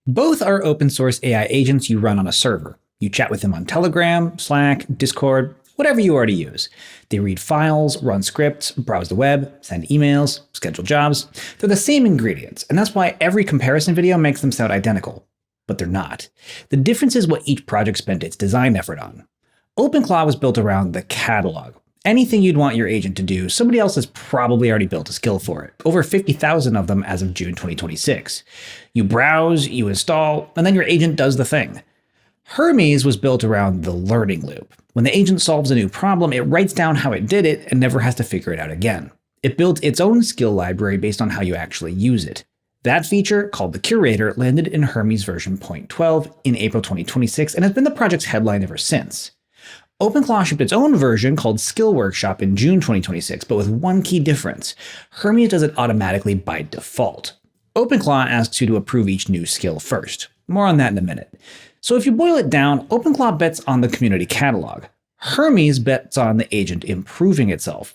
Both are open source AI agents you run on a server. You chat with them on Telegram, Slack, Discord, whatever you already use. They read files, run scripts, browse the web, send emails, schedule jobs. They're the same ingredients, and that's why every comparison video makes them sound identical. But they're not. The difference is what each project spent its design effort on. OpenClaw was built around the catalog. Anything you'd want your agent to do, somebody else has probably already built a skill for it. Over 50,000 of them as of June 2026. You browse, you install, and then your agent does the thing. Hermes was built around the learning loop. When the agent solves a new problem, it writes down how it did it and never has to figure it out again. It built its own skill library based on how you actually use it. That feature, called the Curator, landed in Hermes version 0.12 in April 2026 and has been the project's headline ever since. OpenClaw shipped its own version called Skill Workshop in June 2026, but with one key difference. Hermes does it automatically by default. OpenClaw asks you to approve each new skill first. More on that in a minute. So if you boil it down, OpenClaw bets on the community catalog. Hermes bets on the agent improving itself.